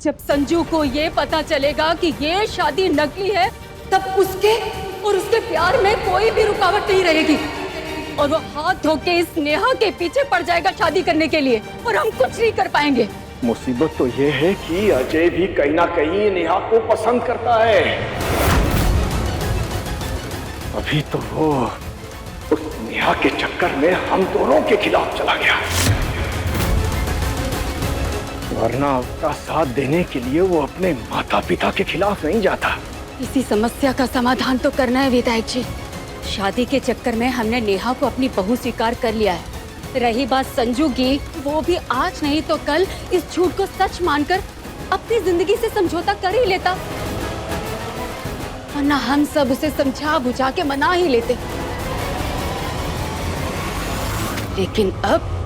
जब संजू को ये पता चलेगा कि ये शादी नकली है, तब उसके और उसके प्यार में कोई भी रुकावट नहीं रहेगी और वो हाथ धो के इस नेहा के पीछे पड़ जाएगा शादी करने के लिए, और हम कुछ नहीं कर पाएंगे। मुसीबत तो ये है कि अजय भी कहीं ना कहीं नेहा को पसंद करता है। अभी तो वो उस नेहा के चक्कर में हम दोनों के खिलाफ चला गया, वरना उसका साथ देने के लिए वो अपने माता पिता के खिलाफ नहीं जाता। इसी समस्या का समाधान तो करना है विधायक जी। शादी के चक्कर में हमने नेहा को अपनी बहू स्वीकार कर लिया है। रही बात संजू की, वो भी आज नहीं तो कल इस झूठ को सच मानकर अपनी जिंदगी से समझौता कर ही लेता, वरना हम सब उसे समझा बुझा के मना ही लेते। लेकिन अब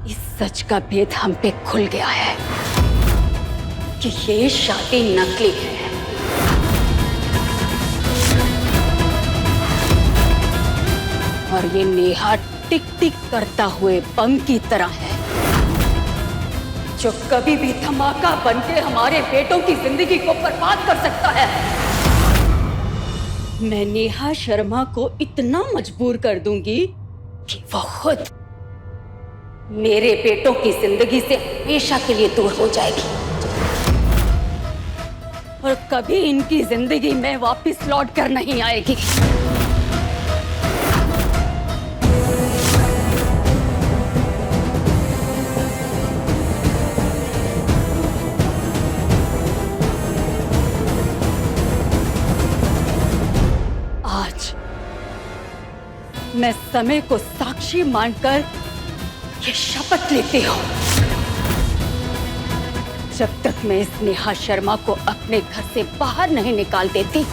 इस सच का भेद हम पे खुल गया है कि ये शादी नकली है। और ये नेहा टिक टिक करता हुए बम की तरह है, जो कभी भी धमाका बनके हमारे बेटों की जिंदगी को बर्बाद कर सकता है। मैं नेहा शर्मा को इतना मजबूर कर दूंगी कि वो खुद मेरे बेटों की जिंदगी से हमेशा के लिए दूर हो जाएगी और कभी इनकी जिंदगी में वापस लौट कर नहीं आएगी। आज मैं समय को साक्षी मानकर ये शपथ लेती हूँ, जब तक मैं इस नेहा शर्मा को अपने घर से बाहर नहीं निकाल देती,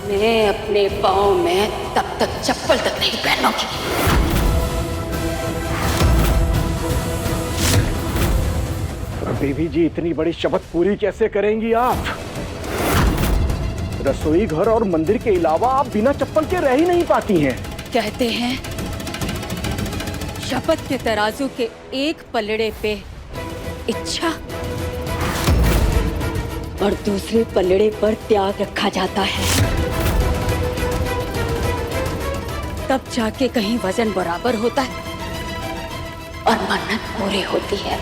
मैं अपने पाँव में तब तक चप्पल तक नहीं पहनूंगी। देवी जी, इतनी बड़ी शपथ पूरी कैसे करेंगी आप? रसोई घर और मंदिर के अलावा आप बिना चप्पल के रह ही नहीं पाती हैं। कहते हैं शपथ के तराजू के एक पलड़े पे इच्छा और दूसरे पलड़े पर त्याग रखा जाता है, तब जाके कहीं वजन बराबर होता है और मन्नत पूरी होती है।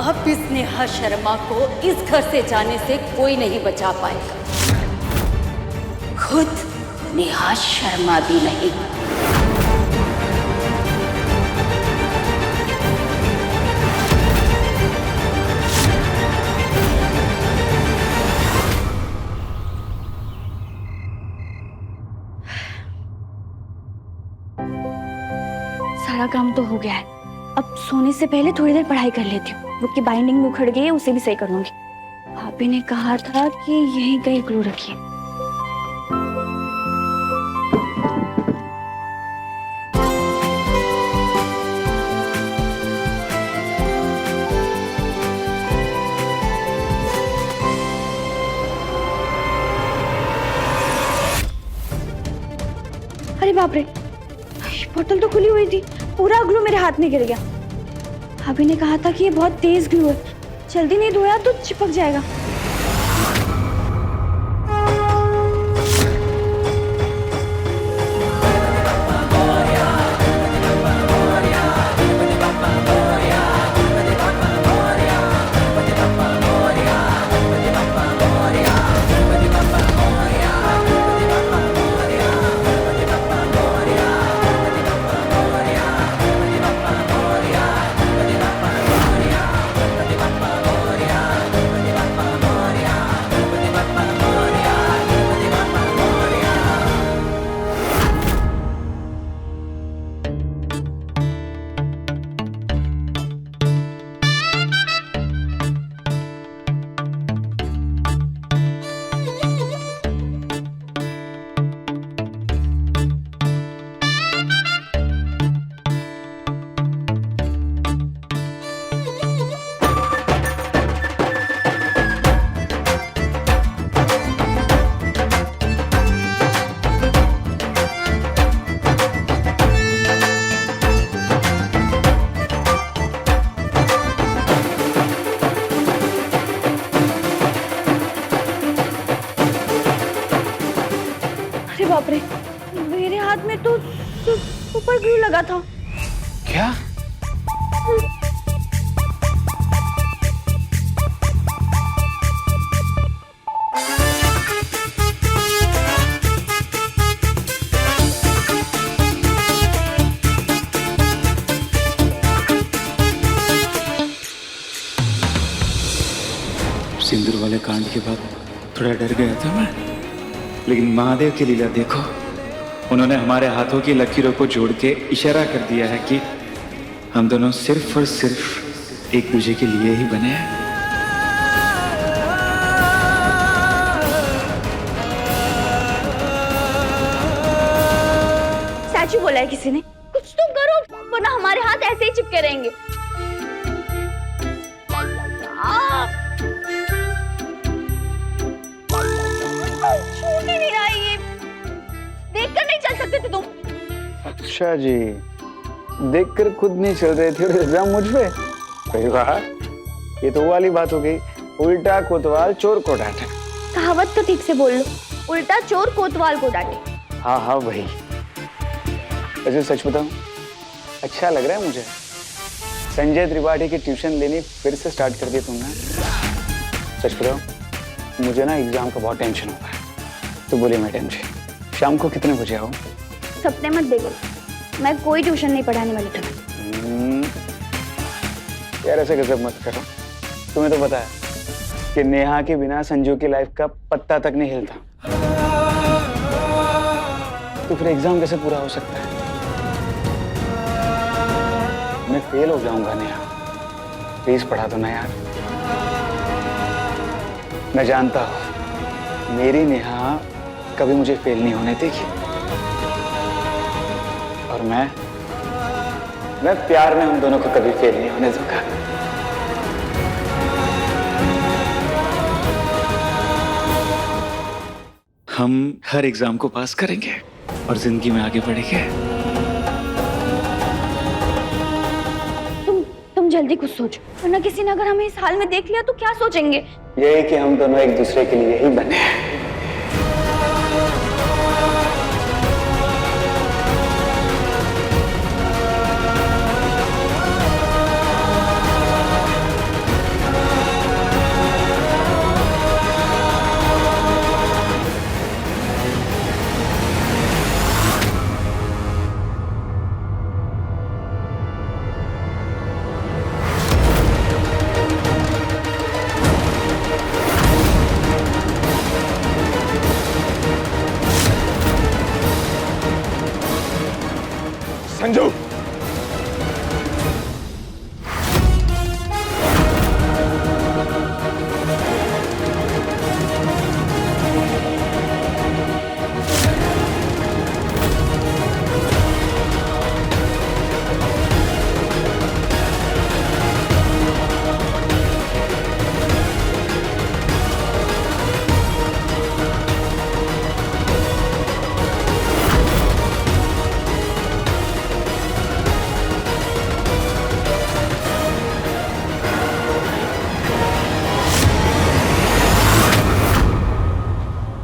अब इस नेहा शर्मा को इस घर से जाने से कोई नहीं बचा पाएगा, खुद नेहा शर्मा भी नहीं। सारा काम तो हो गया है, अब सोने से पहले थोड़ी देर पढ़ाई कर लेती हूँ। बुक की बाइंडिंग में उखड़ गई है, उसे भी सही कर लूंगी। भाभी ने कहा था कि यहीं कहीं ग्लू रखिए। अरे बाप रे, बोतल तो खुली हुई थी, पूरा ग्लू मेरे हाथ में गिर गया। भाभी ने कहा था कि ये बहुत तेज ग्लू है, जल्दी नहीं धोया तो चिपक जाएगा। अरे बाप रे, मेरे हाथ में तो सुपर ग्लू लगा था। क्या? सिंदूर वाले कांड के बाद थोड़ा डर गया था मैं, लेकिन महादेव की लीला देखो, उन्होंने हमारे हाथों की लकीरों को जोड़ के इशारा कर दिया है कि हम दोनों सिर्फ और सिर्फ एक दूसरे के लिए ही बने हैं। स्टैचू बोला है किसी ने, कुछ तो करो वरना हमारे हाथ ऐसे ही चिपके रहेंगे। छूट ही नहीं रहा ये, देखकर नहीं चल सकते थे तुम? अच्छा जी, देखकर खुद नहीं चल रहे थे और इल्जाम मुझ पे? सही वाह, ये तो वो वाली बात हो गई, उल्टा कोतवाल चोर को डांटे। कहावत तो ठीक से बोल लो, उल्टा चोर कोतवाल को डांटे। हाँ हाँ वही। वैसे सच बताऊं, अच्छा लग रहा है मुझे। संजय त्रिपाठी की ट्यूशन लेनी फिर से स्टार्ट कर दी तुमने। सच बताऊं, मुझे ना एग्जाम का बहुत टेंशन हो रहा है। तो बोलिए मैडम जी, शाम को कितने बजे आऊं? सपने मत देखो, मैं कोई ट्यूशन नहीं पढ़ाने वाली तुम्हें। यार ऐसे गजब मत करो, तुम्हें तो पता है कि नेहा के बिना संजू की लाइफ का पत्ता तक नहीं हिलता। तो फिर एग्जाम कैसे पूरा हो सकता है? मैं फेल हो जाऊंगा नेहा, प्लीज पढ़ा दो ना यार। मैं जानता हूं मेरी नेहा कभी मुझे फेल नहीं होने देगी, और मैं प्यार में हम दोनों को कभी फेल नहीं होने दूंगा। हम हर एग्जाम को पास करेंगे और जिंदगी में आगे बढ़ेंगे। तुम जल्दी कुछ सोचो, वरना किसी ने अगर हमें इस हाल में देख लिया तो क्या सोचेंगे? यही कि हम दोनों एक दूसरे के लिए ही बने हैं। संजू,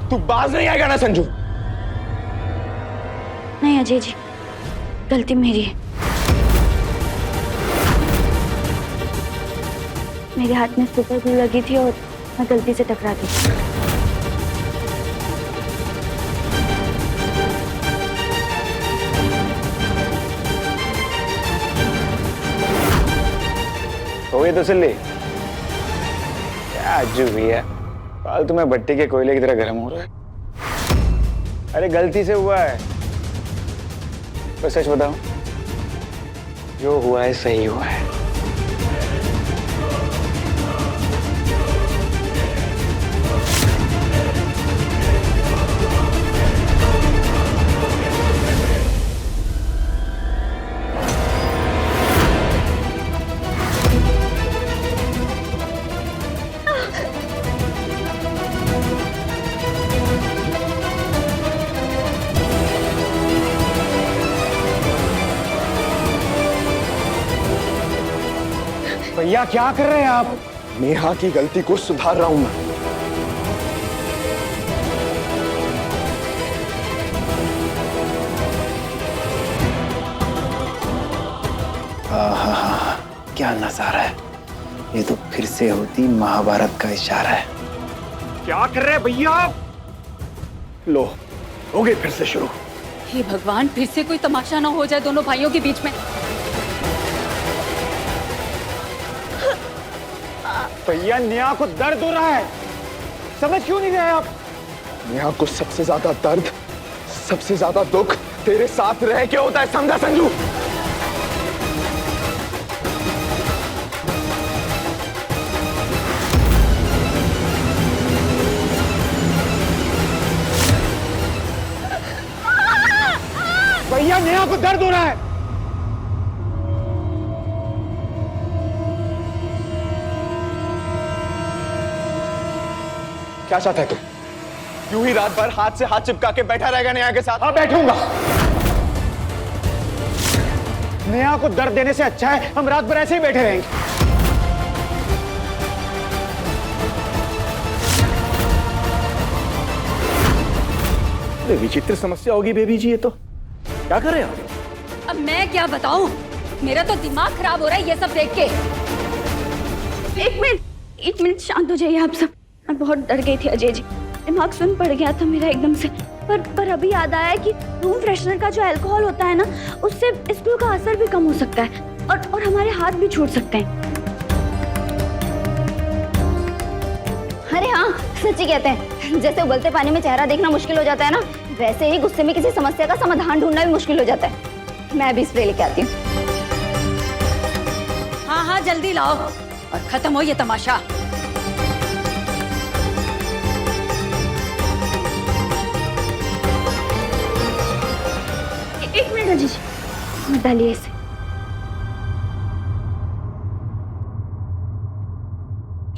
तू बाज नहीं आएगा ना संजू? नहीं अजय जी, गलती मेरी है। मेरे हाथ में सुपर ग्लू लगी थी और मैं गलती से टकरा गई। हो गई तसल्ली? क्या अज्जू भैया, फालतू में भट्टी के कोयले की तरह गर्म हो रहा है। अरे गलती से हुआ है, बस सच बताओ, जो हुआ है सही हुआ है। भैया क्या कर रहे हैं आप? नेहा की गलती को सुधार रहा हूं मैं। क्या नजारा है। ये तो फिर से होती महाभारत का इशारा है। क्या कर रहे हैं भैया आप? लो, हो गई फिर से शुरू। हे भगवान, फिर से कोई तमाशा ना हो जाए दोनों भाइयों के बीच में। भैया नेहा को दर्द हो रहा है, समझ क्यों नहीं रहे आप? नेहा को सबसे ज्यादा दर्द, सबसे ज्यादा दुख तेरे साथ रह के होता है, समझा संजू? भैया नेहा को दर्द हो रहा है। क्या चाहता है तू? यूं ही रात भर हाथ से हाथ चिपका के बैठा रहेगा नेहा के साथ? हाँ, बैठूंगा। नेहा को दर्द देने से अच्छा है हम रात भर ऐसे ही बैठे रहेंगे। विचित्र समस्या होगी बेबी जी, ये तो क्या कर रहे हैं आप? अब मैं क्या बताऊं, मेरा तो दिमाग खराब हो रहा है ये सब देख के। एक मिनट शांत हो जाइए आप सब। मैं बहुत डर गई थी अजय जी, दिमाग सुन पड़ गया था मेरा एकदम से। पर अभी याद आया कि रूम फ्रेशनर का जो अल्कोहल होता है ना, उससे स्क्रू का असर भी कम हो सकता है और हमारे हाथ भी छूट सकते हैं। अरे हाँ, सच्ची कहते हैं, जैसे उबलते पानी में चेहरा देखना मुश्किल हो जाता है ना, वैसे ही गुस्से में किसी समस्या का समाधान ढूंढना भी मुश्किल हो जाता है। मैं भी स्प्रे लेके आती हूँ। हाँ हाँ, जल्दी लाओ और खत्म हो ये तमाशा। एक मिनट अजय जी, मत डालिए इसे।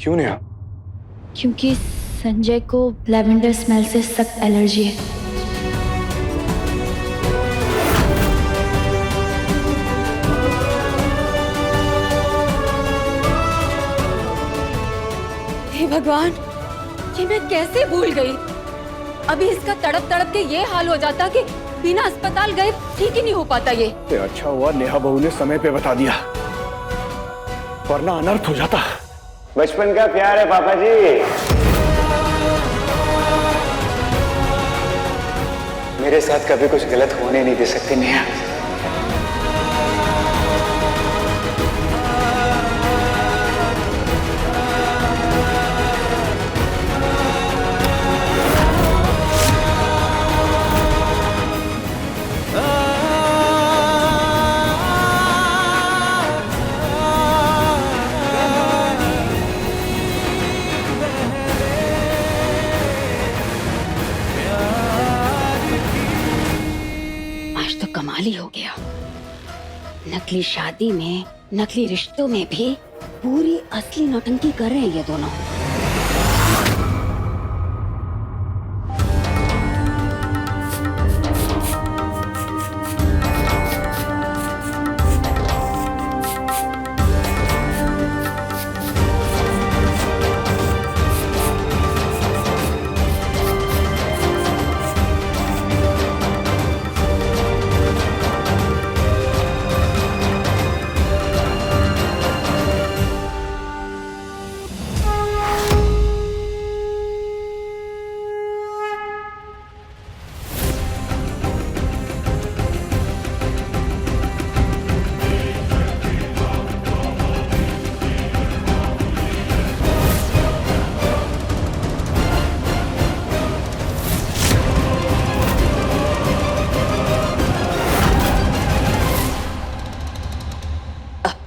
क्यों नेहा? क्योंकि संजय को लैवेंडर स्मेल से सख्त एलर्जी है। हे भगवान, ये मैं कैसे भूल गई। अभी इसका तड़प तड़प के ये हाल हो जाता कि बिना अस्पताल गए ठीक ही नहीं हो पाता ये। अच्छा हुआ नेहा बहू ने समय पे बता दिया, वरना अनर्थ हो जाता। बचपन का प्यार है पापा जी। मेरे साथ कभी कुछ गलत होने नहीं दे सकती नेहा। कमाल ही हो गया। नकली शादी में, नकली रिश्तों में भी पूरी असली नौटंकी कर रहे हैं ये दोनों।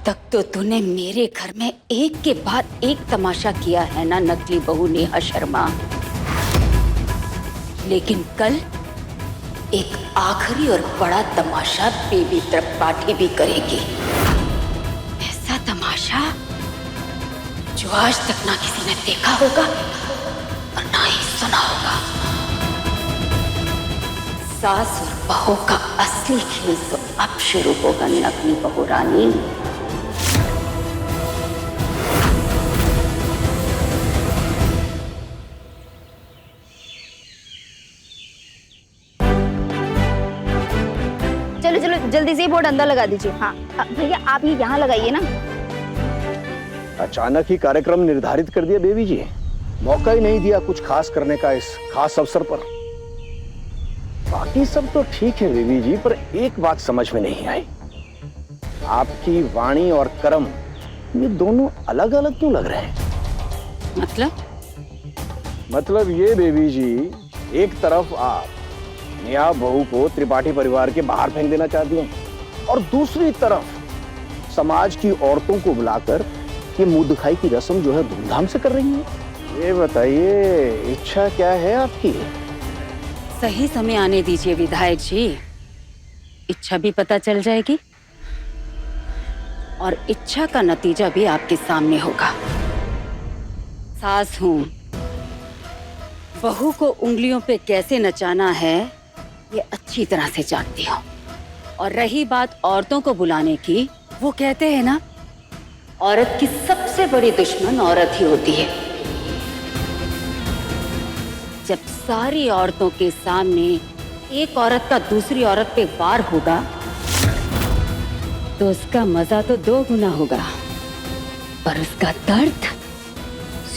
तक तो तूने मेरे घर में एक के बाद एक तमाशा किया है ना नकली बहू नेहा शर्मा, लेकिन कल एक आखिरी और बड़ा तमाशा बेबी त्रिपाठी भी करेगी। ऐसा तमाशा जो आज तक ना किसी ने देखा होगा और ना ही सुना होगा। सास और बहू का असली खेल तो अब शुरू होगा नकली बहू रानी। चलो चलो जल्दी से ये बोर्ड अंदर लगा दीजिए। हाँ भैया आप ये यहाँ लगाइए ना। अचानक ही कार्यक्रम निर्धारित कर दिया बेबी जी। मौका ही नहीं दिया कुछ खास करने का इस खास अवसर पर। बाकी सब तो ठीक है बेबी जी, पर एक बात समझ में नहीं आई, आपकी वाणी और कर्म ये दोनों अलग अलग क्यों लग रहे हैं? मतलब ये बेबी जी, एक तरफ आप नेहा बहू को त्रिपाठी परिवार के बाहर फेंक देना चाहती हैं और दूसरी तरफ समाज की औरतों को बुलाकर ये मुंह दिखाई की रस्म जो है धूमधाम से कर रही हैं। ये बताइए इच्छा क्या है आपकी? सही समय आने दीजिए विधायक जी, इच्छा भी पता चल जाएगी और इच्छा का नतीजा भी आपके सामने होगा। सास हूं, बहू को उंगलियों पे कैसे नचाना है ये अच्छी तरह से जानती हूँ। और रही बात औरतों को बुलाने की, वो कहते हैं ना, औरत की सबसे बड़ी दुश्मन औरत ही होती है। जब सारी औरतों के सामने एक औरत का दूसरी औरत पे वार होगा तो उसका मजा तो 2 गुना होगा, पर उसका दर्द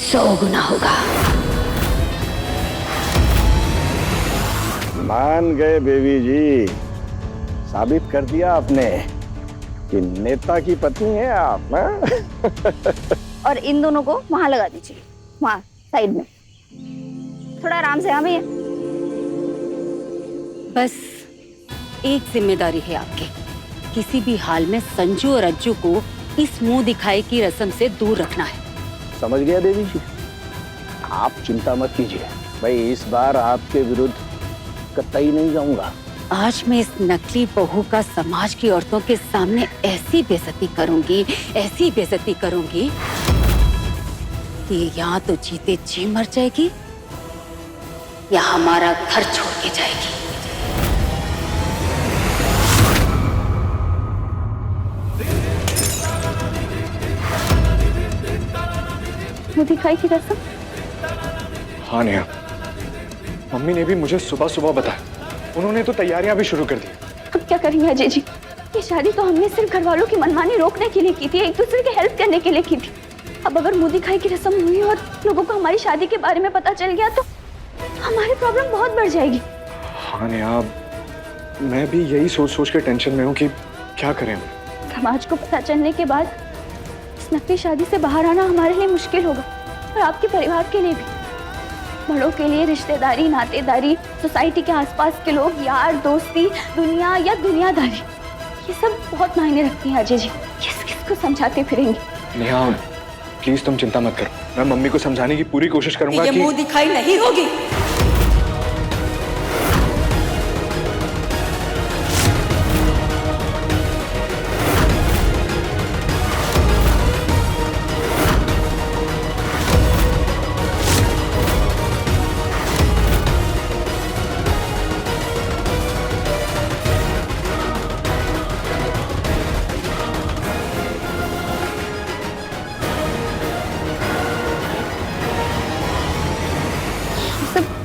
100 गुना होगा। मान गए बेबी जी, साबित कर दिया आपने कि नेता की पत्नी है आप। और इन दोनों को वहां लगा दीजिए, वहां साइड में। थोड़ा आराम से। हाँ भैया। बस एक जिम्मेदारी है आपकी, किसी भी हाल में संजू और अज्जू को इस मुंह दिखाई की रस्म से दूर रखना है। समझ गया देवी जी, आप चिंता मत कीजिए, भाई इस बार आपके विरुद्ध कतई नहीं जाऊंगा। आज मैं इस नकली बहू का समाज की औरतों के सामने ऐसी बेइज्जती करूंगी, ऐसी बेइज्जती करूंगी कि यहाँ तो जीते जी मर जाएगी या हमारा घर छोड़ के जाएगी। मुंह दिखाई की रस्म? हाँ नेहा, मम्मी ने भी मुझे सुबह सुबह बताया, उन्होंने तो तैयारियां भी शुरू कर दी। अब क्या करेंगे अजय जी? ये शादी तो हमने सिर्फ घर वालों की मनमानी रोकने के लिए की थी, एक दूसरे की हेल्प करने के लिए की थी। अब अगर मुंह दिखाई की रस्म हुई और लोगों को हमारी शादी के बारे में पता चल गया तो हमारी प्रॉब्लम बहुत बढ़ जाएगी। हाँ नेहा, मैं भी यही सोच सोच के टेंशन में हूँ कि क्या करें। समाज को पता चलने के बाद इस नकली शादी से बाहर आना हमारे लिए मुश्किल होगा और आपके परिवार के लिए भी। बड़ों के लिए रिश्तेदारी, नातेदारी, सोसाइटी के आसपास के लोग, यार दोस्ती, दुनिया या दुनियादारी, ये सब बहुत मायने रखती हैं अजय जी। किस किस को समझाते फिरेंगे? नेहा प्लीज तुम चिंता मत करो, मैं मम्मी को समझाने की पूरी कोशिश करूंगा ये कि मुंह दिखाई नहीं होगी।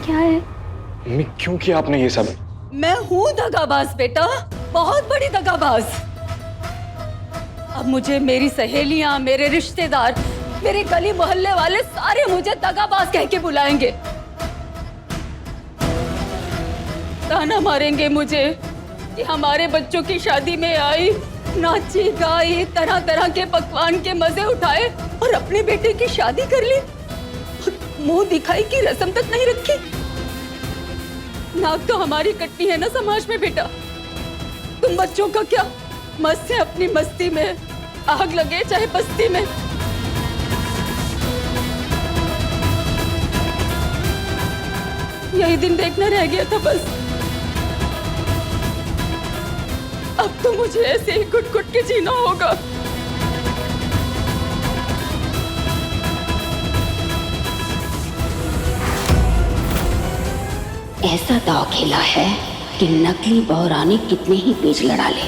क्या है? मम्मी क्यों किया आपने ये सब? मैं हूँ दगाबाज बेटा, बहुत बड़ी दगाबाज। अब मुझे मेरी सहेलियां, मेरे रिश्तेदार, मेरे गली मोहल्ले वाले सारे मुझे दगाबाज कह के बुलाएंगे, ताना मारेंगे मुझे कि हमारे बच्चों की शादी में आई, नाची गाई, तरह तरह के पकवान के मजे उठाए और अपने बेटे की शादी कर ली। मुंह दिखाई की रस्म तक नहीं रखी। नाक तो हमारी कटनी है ना समाज में बेटा। तुम बच्चों का क्या, मस्त है अपनी मस्ती में, आग लगे चाहे बस्ती में। यही दिन देखना रह गया था बस। अब तो मुझे ऐसे ही घुट घुट के जीना होगा। ऐसा दांव खेला है कि नकली बहुरानी कितने ही पेज लड़ा ले,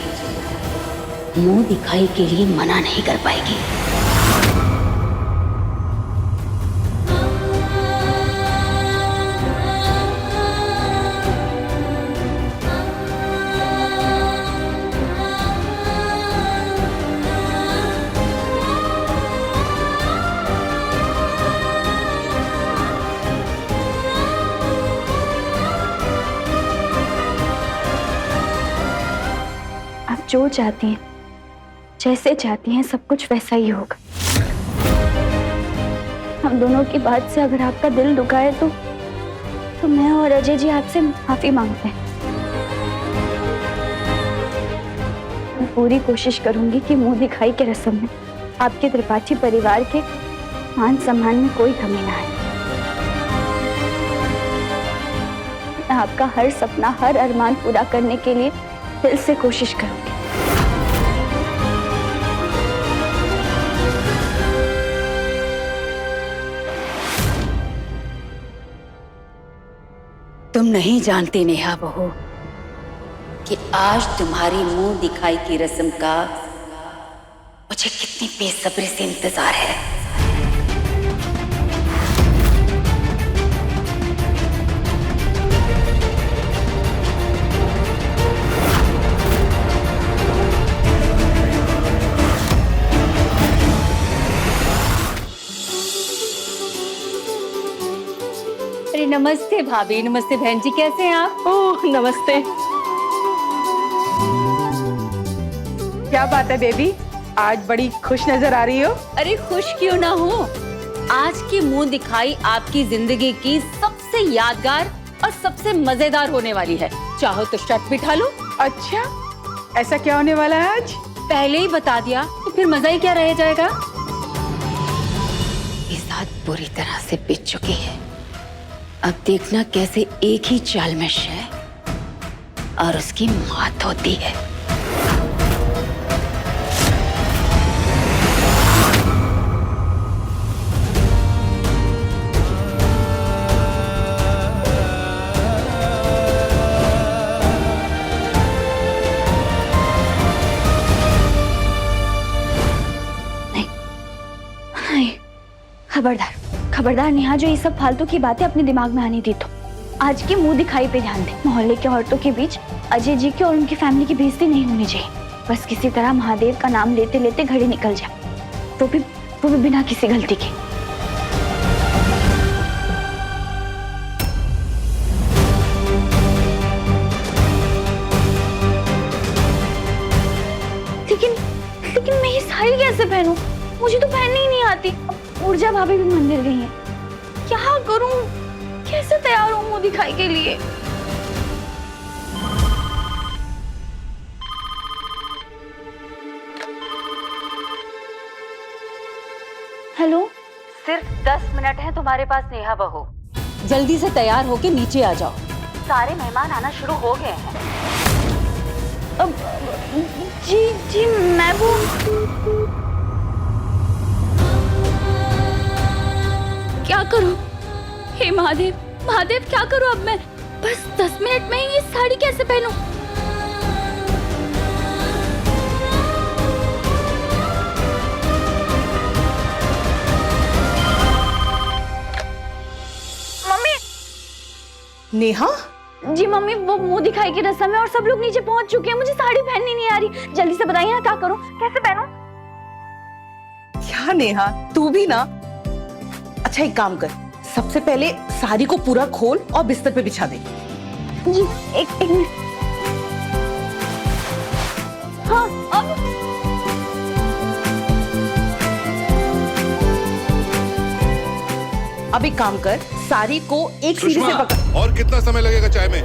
मुंह दिखाई के लिए मना नहीं कर पाएगी। आप जो चाहती हैं, जैसे चाहती हैं, सब कुछ वैसा ही होगा। हम दोनों की बात से अगर आपका दिल दुखा है तो मैं और अजय जी आपसे माफी मांगते हैं। मैं पूरी कोशिश करूंगी कि मुंह दिखाई के रस्म में आपके त्रिपाठी परिवार के मान सम्मान में कोई कमी ना आए। मैं आपका हर सपना, हर अरमान पूरा करने के लिए दिल से कोशिश करूंगी। तुम नहीं जानती नेहा बहू कि आज तुम्हारी मुंह दिखाई की रस्म का मुझे कितनी बेसब्री से इंतजार है। अरे नमस्ते भाभी, नमस्ते बहन जी, कैसे हैं आप? ओह नमस्ते। क्या बात है बेबी, आज बड़ी खुश नजर आ रही हो। अरे खुश क्यों ना हो, आज की मुंह दिखाई आपकी जिंदगी की सबसे यादगार और सबसे मजेदार होने वाली है। चाहो तो शर्त बिठा लो। अच्छा, ऐसा क्या होने वाला है आज? पहले ही बता दिया तो फिर मजा ही क्या रह जाएगा। ये रात बुरी तरह से बीत चुकी है, अब देखना कैसे एक ही चाल में शह और उसकी मौत होती है। नहीं, खबरदार खबरदार नेहा, जो ये सब फालतू की बातें अपने दिमाग में आने दी तो आज की मुंह दिखाई पे ध्यान दे। मोहल्ले के औरतों के बीच अजय जी के और उनकी फैमिली की बेइज्जती नहीं होनी चाहिए। बस किसी तरह महादेव का नाम लेते लेते घड़ी निकल जाए, वो भी बिना किसी गलती के। लेकिन मैं ये साड़ी कैसे पहनूं? मुझे तो पहननी ही नहीं आती। ऊर्जा भाभी भी मंदिर गई हैं। क्या करूं? कैसे तैयार हूं मुंह दिखाई के लिए? हेलो, सिर्फ 10 मिनट है तुम्हारे पास नेहा बहू, जल्दी से तैयार होके नीचे आ जाओ। सारे मेहमान आना शुरू हो गए हैं। जी मैं वो क्या करूं? हे महादेव, महादेव क्या करूं अब मैं? बस 10 मिनट में ही ये साड़ी कैसे पहनूं? मम्मी। नेहा, जी मम्मी, वो मुंह दिखाई की रस्म है और सब लोग नीचे पहुंच चुके हैं। मुझे साड़ी पहननी नहीं आ रही, जल्दी से बताइए ना, क्या करूं, कैसे पहनूं? क्या नेहा, तू भी ना। अच्छा एक काम कर, सबसे पहले साड़ी को पूरा खोल और बिस्तर पे बिछा दे। जी एक मिनट। हाँ अब एक काम कर, साड़ी को एक सीढ़ी से पकड़। और कितना समय लगेगा चाय में?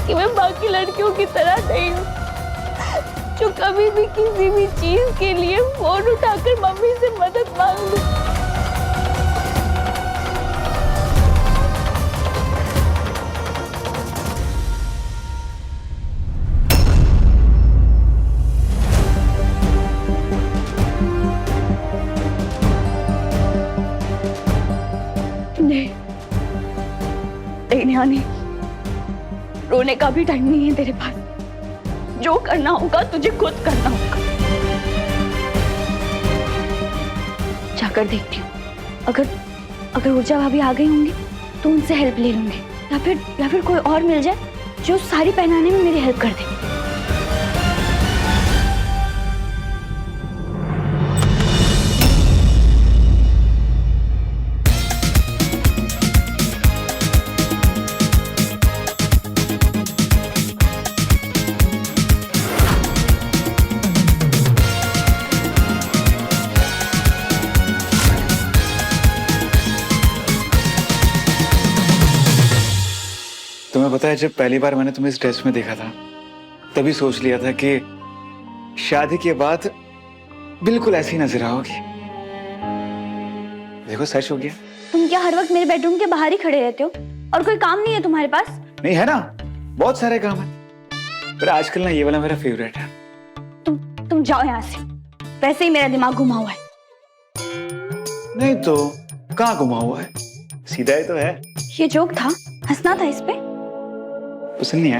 कि मैं बाकी लड़कियों की तरह नहीं हूँ जो कभी भी किसी भी चीज के लिए फोन उठाकर मम्मी से मदद मांग लूं। नहीं नेहा नहीं, रोने का भी टाइम नहीं है तेरे पास। जो करना होगा तुझे खुद करना होगा। जाकर देखती हूँ, अगर ऊर्जा भाभी आ गई होंगी तो उनसे हेल्प ले लूंगी, या फिर कोई और मिल जाए जो साड़ी पहनाने में मेरी हेल्प कर दे। तुम्हें पता है, जब पहली बार मैंने तुम्हें इस ड्रेस में देखा था तभी सोच लिया था कि शादी के बाद बिल्कुल ऐसी नजर आओगी। देखो सच हो गया। तुम क्या हर वक्त मेरे बेडरूम के बाहर ही खड़े रहते हो और कोई काम नहीं है तुम्हारे पास? नहीं है ना, बहुत सारे काम है, पर आजकल ना ये वाला मेरा फेवरेट है। तुम जाओ यहाँ से, वैसे ही मेरा दिमाग घुमा हुआ है। नहीं तो कहाँ घुमा हुआ है, सीधा ही तो है। ये जोक था, हंसना था इस पे। पसंद नहीं है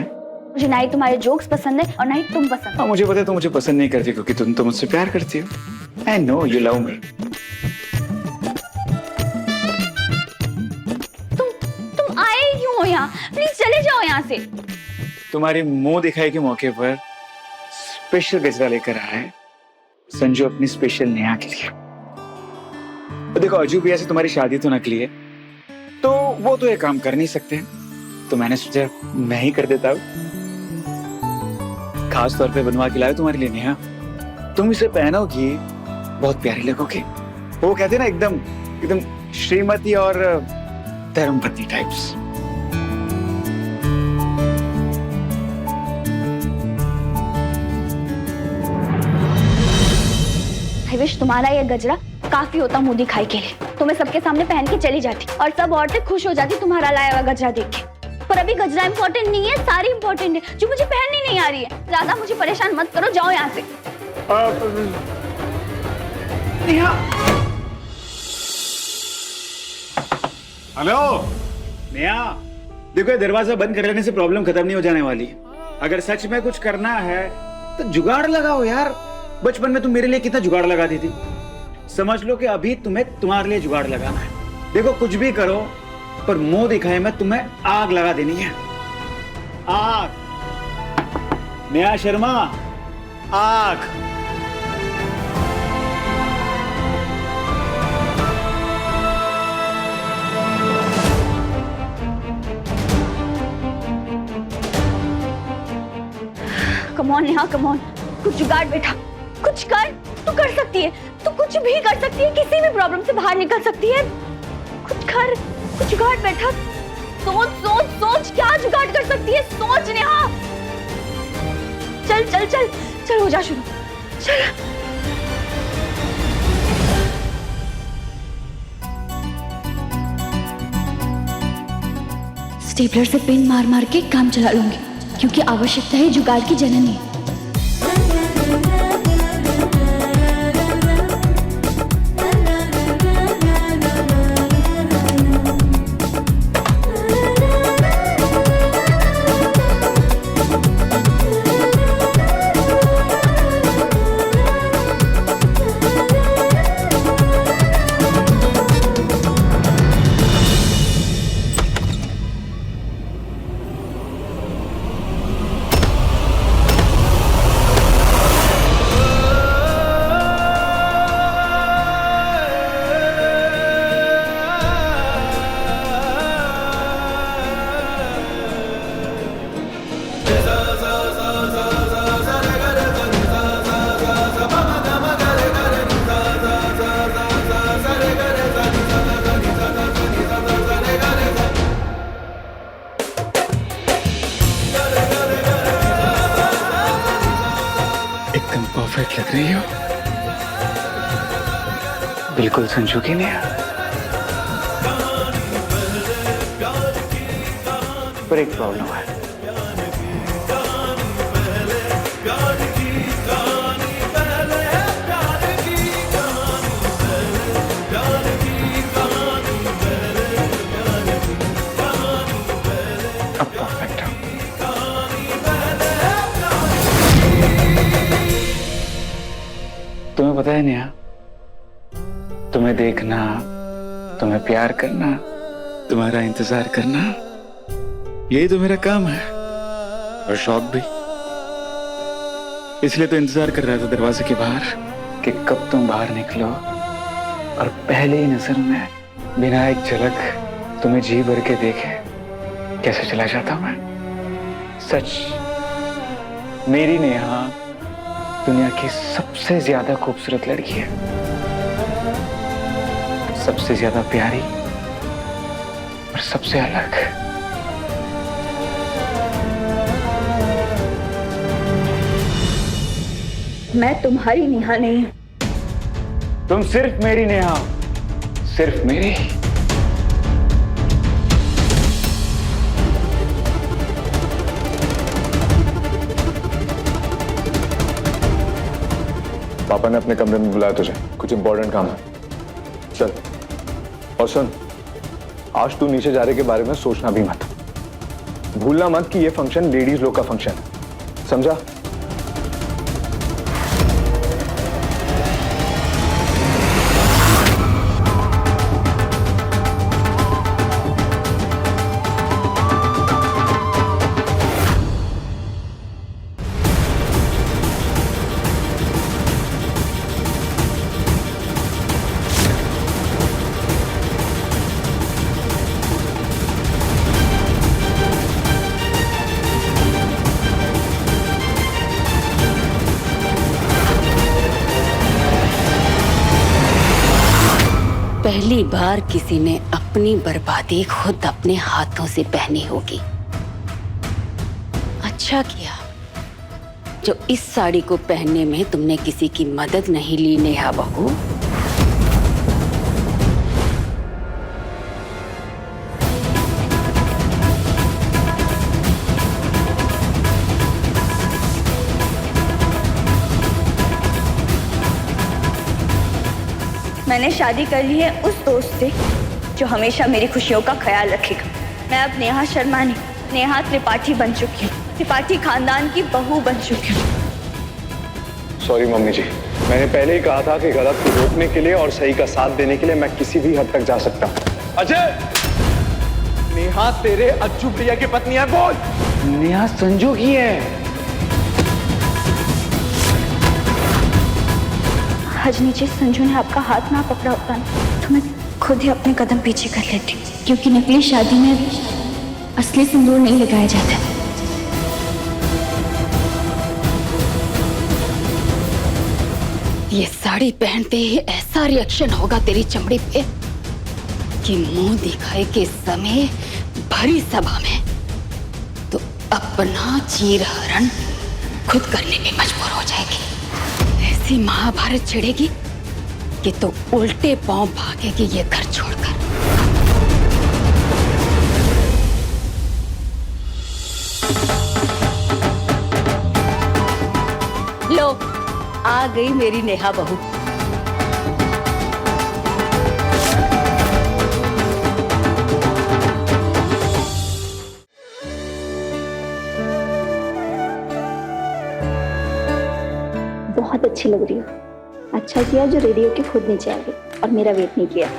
मुझे, ना ही तुम्हारे जोक्स पसंद है और ना ही तुम पसंद। हाँ मुझे पता है तुम मुझे पसंद नहीं करती क्योंकि तुम तो मुझसे प्यार करती हो। I know you love me. तुम आए ही क्यों हो यहाँ? प्लीज चले जाओ यहाँ से। तुम्हारी मुंह दिखाई के मौके पर स्पेशल गजरा लेकर आया है संजू अपनी स्पेशल नेहा के लिए। तो देखो अजू भैया से तुम्हारी शादी तो नकली है, तो वो तो ये काम कर नहीं सकते, तो मैंने सोचा मैं ही कर देता हूँ। खास तौर पे बनवा के लाया तुम्हारे लिए नेहा, तुम इसे पहनोगी बहुत प्यारी लगोगी। वो कहते हैं ना एकदम एकदम श्रीमती और धर्मपत्नी टाइप्स। आई विश तुम्हारा ये गजरा काफी होता मुंह दिखाई के लिए, तो मैं सबके सामने पहन के चली जाती और सब औरतें खुश हो जाती तुम्हारा लाया हुआ गजरा देख के। पर अभी गजरा इंपॉर्टेंट नहीं है, सारी इंपॉर्टेंट है जो मुझे पहननी नहीं आ रही है। ज्यादा मुझे परेशान मत करो, जाओ यहाँ से। हेलो नेहा, देखो ये दरवाजा बंद कर लेने से प्रॉब्लम खत्म नहीं हो जाने वाली। अगर सच में कुछ करना है तो जुगाड़ लगाओ यार। बचपन में तुम मेरे लिए कितना जुगाड़ लगाती थी, समझ लो कि अभी तुम्हें तुम्हारे लिए जुगाड़ लगाना है। देखो कुछ भी करो पर मुंह दिखाए मैं तुम्हें आग लगा देनी है। आग नेहा शर्मा, आग। Come on Neha, come on, कुछ जुगाड़ बेटा, कुछ कर। तू कर सकती है, तू कुछ भी कर सकती है, किसी भी प्रॉब्लम से बाहर निकल सकती है। कुछ कर, कुछ जुगाड़ बेटा। सोच सोच सोच, क्या जुगाड़ कर सकती है, सोच नेहा। चल चल चल चल, हो जा शुरू, चल। स्टेपलर से पेन मार मार के काम चला लूंगी, क्योंकि आवश्यकता है जुगाड़ की जननी। एकदम परफेक्ट लग रही हो, बिल्कुल संजू की नेहा। पर एक प्रॉब्लम है। पता है नेहा, तुम्हें देखना, तुम्हें प्यार करना, तुम्हारा इंतजार करना, यही तो मेरा काम है और शौक भी। इसलिए तो इंतजार कर रहा था दरवाजे के बाहर कि कब तुम बाहर निकलो और पहले ही नजर में बिना एक झलक तुम्हें जी भर के देखे कैसे चला जाता मैं। सच, मेरी नेहा दुनिया की सबसे ज्यादा खूबसूरत लड़की है, सबसे ज्यादा प्यारी और सबसे अलग। मैं तुम्हारी नेहा नहीं हूँ। तुम सिर्फ मेरी नेहा, सिर्फ मेरी। पापा ने अपने कमरे में बुलाया तुझे, कुछ इंपॉर्टेंट काम है। चल, और सुन, आज तू नीचे जा रहे के बारे में सोचना भी मत। भूलना मत कि ये फंक्शन लेडीज लोग का फंक्शन है, समझा? पहली बार किसी ने अपनी बर्बादी खुद अपने हाथों से पहनी होगी। अच्छा किया जो इस साड़ी को पहनने में तुमने किसी की मदद नहीं ली नेहा बहू। मैंने शादी कर ली है उस दोस्त से जो हमेशा मेरी खुशियों का ख्याल रखेगा। मैं अब नेहा शर्मा नहीं, नेहा त्रिपाठी बन चुकी हूँ, त्रिपाठी खानदान की बहू बन चुकी हूँ। सॉरी मम्मी जी, मैंने पहले ही कहा था कि गलत को रोकने के लिए और सही का साथ देने के लिए मैं किसी भी हद तक जा सकता हूँ। अजय, नेहा तेरे अज्जू भैया की पत्नी है, बोल। नेहा संजू की है। आज नीचे संजू ने आपका हाथ ना पकड़ा होता ना तो मैं खुद ही अपने कदम पीछे कर लेती, क्योंकि नकली शादी में असली सिंदूर नहीं लगाया जाता। ये साड़ी पहनते ही ऐसा रिएक्शन होगा तेरी चमड़ी पे कि मुंह दिखाए के समय भरी सभा में तो अपना चीरहरण खुद करने में मजबूर हो जाएगी। ऐसी महाभारत छिड़ेगी कि तो उल्टे पांव भागेगी ये घर छोड़कर। लो, आ गई मेरी नेहा बहू। बहुत अच्छी लग रही हो। अच्छा किया जो रेडियो के खुद नीचे आ गई और मेरा वेट नहीं किया।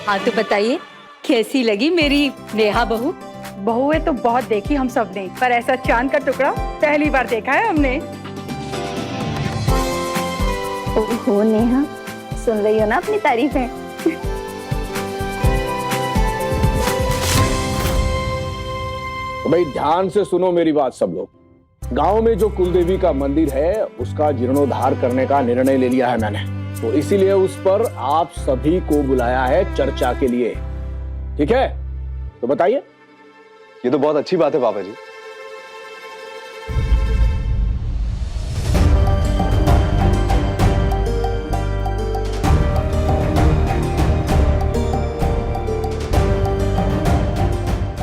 हाँ तो बताइए कैसी लगी मेरी नेहा बहू? बहुएं तो बहुत देखी हम सब ने, पर ऐसा चांद का टुकड़ा पहली बार देखा है हमने। ओहो नेहा, सुन रही हो ना अपनी तारीफें? तो भाई ध्यान से सुनो मेरी बात सब लोग। गांव में जो कुलदेवी का मंदिर है उसका जीर्णोद्धार करने का निर्णय ले लिया है मैंने, तो इसीलिए उस पर आप सभी को बुलाया है चर्चा के लिए। ठीक है, तो बताइए। ये तो बहुत अच्छी बात है पापा जी।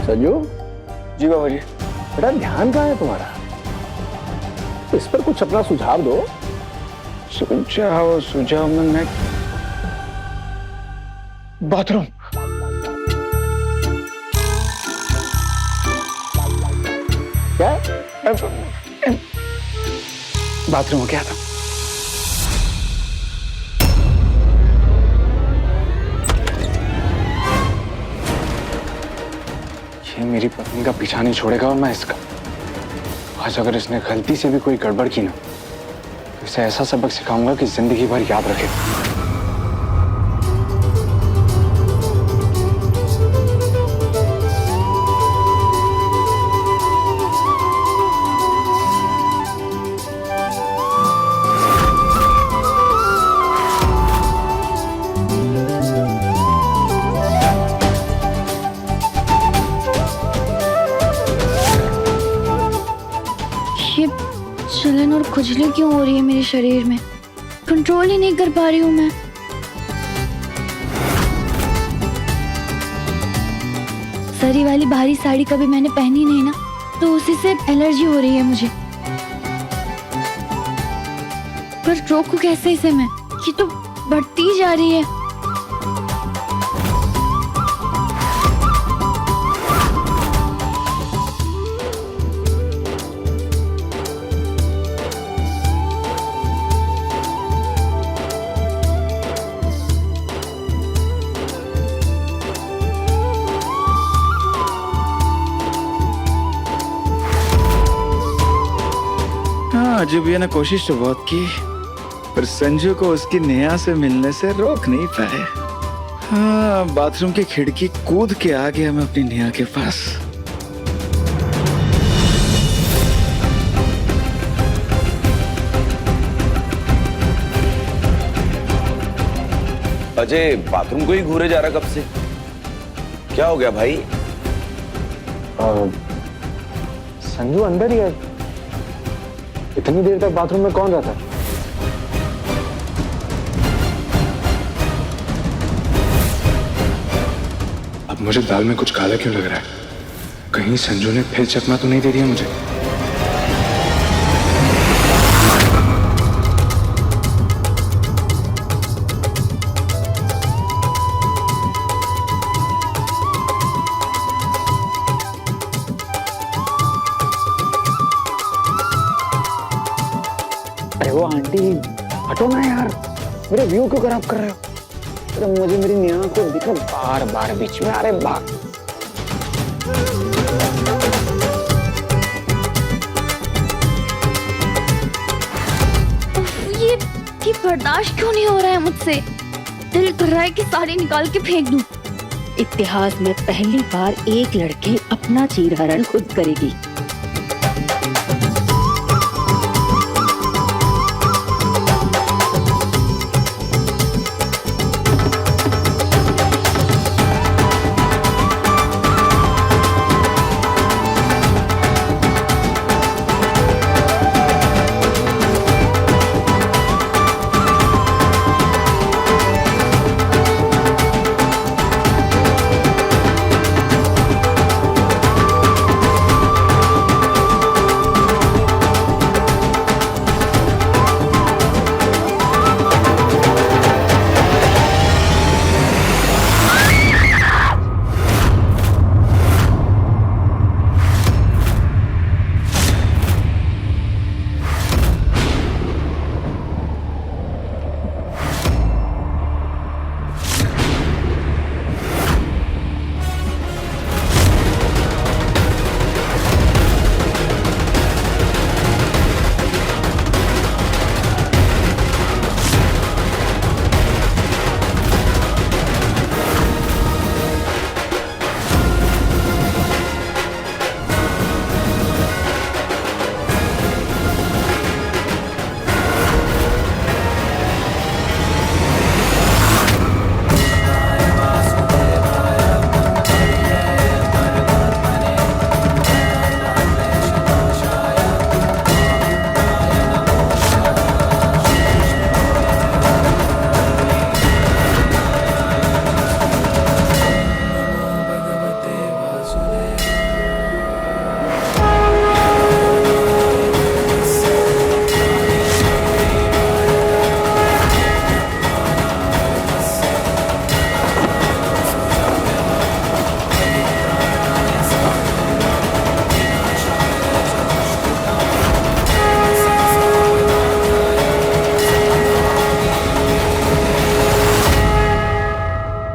संजू, जी बाबा जी। बेटा ध्यान कहाँ है तुम्हारा? इस पर कुछ अपना सुझाव दो। सुझाव में मैं बाथरूम। क्या? बाथरूम में क्या था? ये मेरी पत्नी का पीछा नहीं छोड़ेगा और मैं इसका। आज अगर इसने गलती से भी कोई गड़बड़ की ना, तो इसे ऐसा सबक सिखाऊंगा कि जिंदगी भर याद रखे। ये जलन और खुजली क्यों हो रही है मेरे शरीर में? कंट्रोल ही नहीं कर पा रही हूँ मैं। सरी वाली भारी साड़ी कभी मैंने पहनी नहीं ना, तो उसी से एलर्जी हो रही है मुझे। पर रोकूं कैसे इसे मैं? ये तो बढ़ती जा रही है। अजय भैया ने कोशिश तो बहुत की, पर संजू को उसकी नेहा से मिलने से रोक नहीं पाए। हाँ, बाथरूम की खिड़की कूद के आ गया मैं अपनी नेहा के पास। अजय बाथरूम को ही घूरे जा रहा कब से? क्या हो गया भाई? संजू अंदर ही है। इतनी देर तक बाथरूम में कौन रहता है? अब मुझे दाल में कुछ काला क्यों लग रहा है? कहीं संजू ने फिर चकमा तो नहीं दे दिया मुझे? अरे वो आंटी, हटो ना यार, मेरे व्यू क्यों खराब कर रहे हो? अरे मुझे मेरी नेहा को दिखा बार बार बीच में। अरे भाग। ये बर्दाश्त क्यों नहीं हो रहा है मुझसे? दिल कर रहा है कि साड़ी निकाल के फेंक दूं। इतिहास में पहली बार एक लड़की अपना चीरहरण खुद करेगी।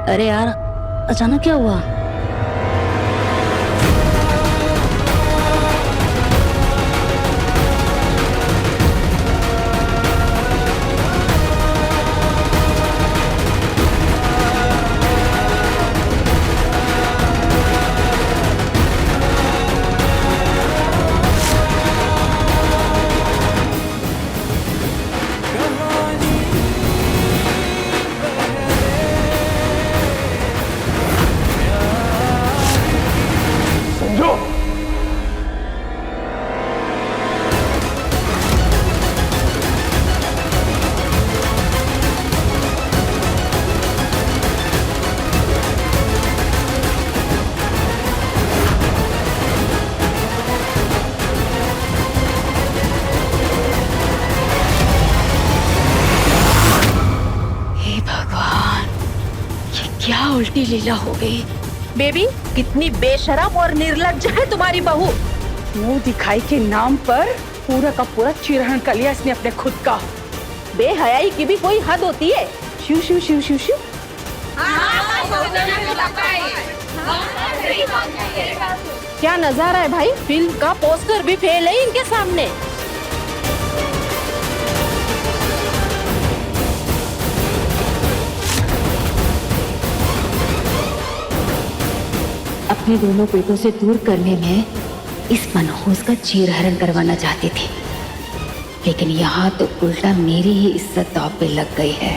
अरे यार, अचानक क्या हुआ? हे भगवान, ये क्या उल्टी लीला हो गई। बेबी, कितनी बेशरम और निर्लज्ज है तुम्हारी बहू। मुंह दिखाई के नाम पर पूरा का पूरा चिरहरण कर लिया इसने अपने खुद का। बेहयाई की भी कोई हद होती है। शिव शिव शिव शिव शिव। क्या नजारा है भाई, फिल्म का पोस्टर भी फेल है इनके सामने। अपने दोनों बेटों से दूर करने में इस मनहूस का चीरहरण करवाना चाहती थी, लेकिन यहाँ तो उल्टा मेरी ही इज्जत दांव पे लग गई है।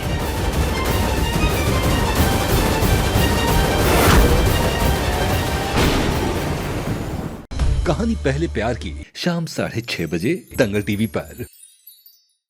कहानी पहले प्यार की शाम 6:30 बजे दंगल टीवी पर।